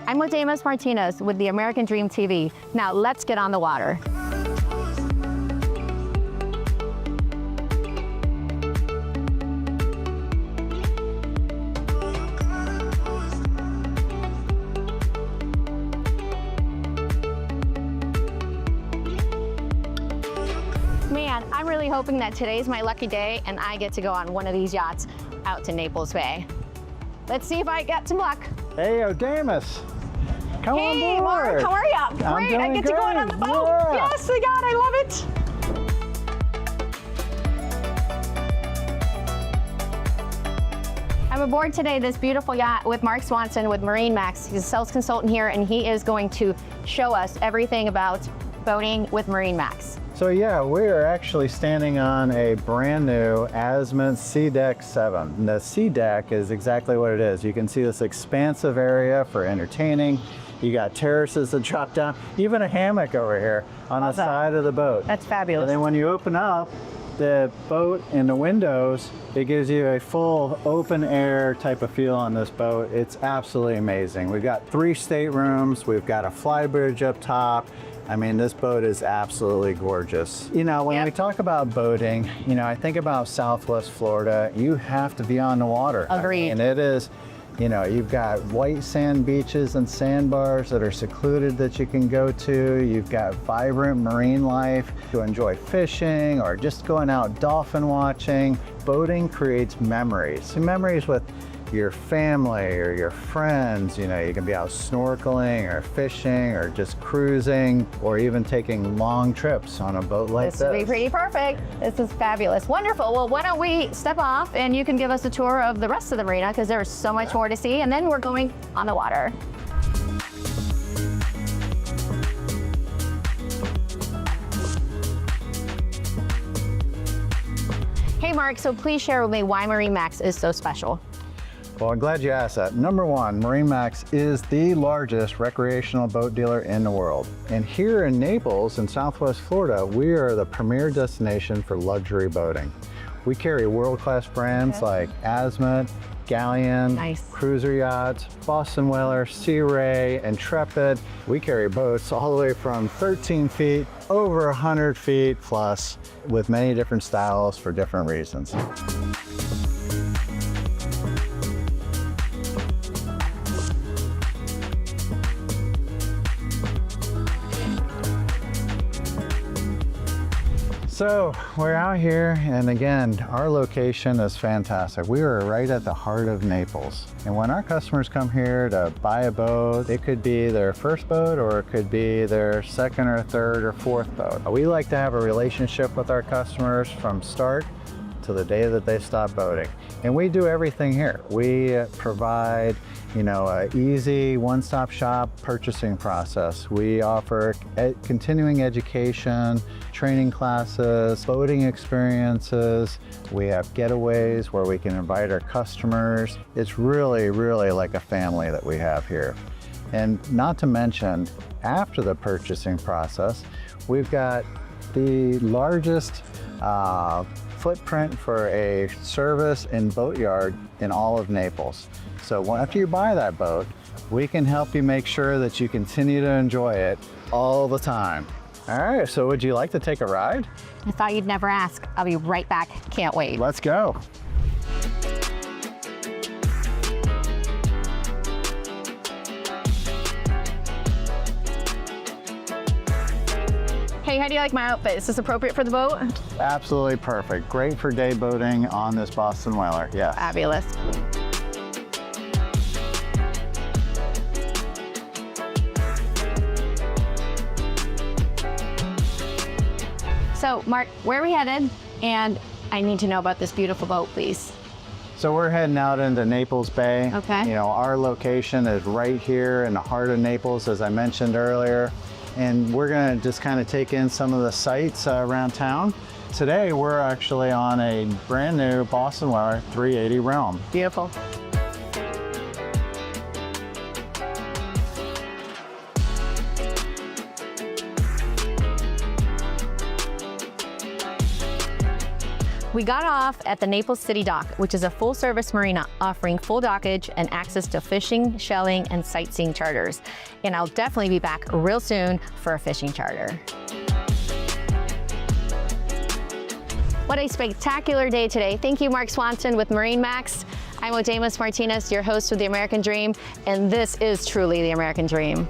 I'm Odamis Martinez with the American Dream TV. Now let's get on the water. Man, I'm really hoping that today's my lucky day and I get to go on one of these yachts out to Naples Bay. Let's see if I get some luck. Hey, Odamis. Come on board. Hey, Mark, how are you? Great, I get to go out on the boat. Yeah. Yes, God, I love it. I'm aboard today this beautiful yacht with Mark Swanson with MarineMax. He's a sales consultant here, and he is going to show us everything about boating with MarineMax. So yeah, we are actually standing on a brand new Azimuth Sea Deck 7. And the Sea Deck is exactly what it is. You can see this expansive area for entertaining. You got terraces that drop down, even a hammock over here on the side of the boat. That's fabulous. And then when you open up the boat and the windows, it gives you a full open air type of feel on this boat. It's absolutely amazing. We've got 3 staterooms. We've got a fly bridge up top. I mean, this boat is absolutely gorgeous. You know, when we talk about boating, you know, I think about Southwest Florida. You have to be on the water. Agreed. And it is, you know, you've got white sand beaches and sandbars that are secluded that you can go to. You've got vibrant marine life to enjoy fishing or just going out dolphin watching. Boating creates memories. Memories with your family or your friends. You know, you can be out snorkeling or fishing or just cruising or even taking long trips on a boat like this. This would be pretty perfect. This is fabulous. Wonderful. Well, why don't we step off and you can give us a tour of the rest of the marina because there's so much more to see, and then we're going on the water. Hey Mark, so please share with me why MarineMax is so special. Well, I'm glad you asked that. Number one, MarineMax is the largest recreational boat dealer in the world. And here in Naples in Southwest Florida, we are the premier destination for luxury boating. We carry world-class brands like Azimuth, Galleon, Cruiser Yachts, Boston Whaler, Sea Ray, Intrepid. We carry boats all the way from 13 feet, over 100 feet plus, with many different styles for different reasons. So we're out here, and again, our location is fantastic. We are right at the heart of Naples. And when our customers come here to buy a boat, it could be their first boat or it could be their second or third or fourth boat. We like to have a relationship with our customers from start to the day that they stop boating. And we do everything here. We provide, you know, an easy one-stop shop purchasing process. We offer continuing education, training classes, boating experiences. We have getaways where we can invite our customers. It's really, really like a family that we have here. And not to mention, after the purchasing process, we've got the largest footprint for a service and boatyard in all of Naples. So after you buy that boat, we can help you make sure that you continue to enjoy it all the time. All right, so would you like to take a ride? I thought you'd never ask. I'll be right back. Can't wait. Let's go. Hey, how do you like my outfit? Is this appropriate for the boat? Absolutely perfect. Great for day boating on this Boston Whaler, yes. Fabulous. So, Mark, where are we headed? And I need to know about this beautiful boat, please. So we're heading out into Naples Bay. Okay. You know, our location is right here in the heart of Naples, as I mentioned earlier. And we're gonna just kind of take in some of the sights around town. Today, we're actually on a brand new Boston Whaler 380 Realm. Beautiful. We got off at the Naples City Dock, which is a full-service marina offering full dockage and access to fishing, shelling, and sightseeing charters. And I'll definitely be back real soon for a fishing charter. What a spectacular day today. Thank you, Mark Swanson with MarineMax. I'm Odamis Martinez, your host of The American Dream, and this is truly the American Dream.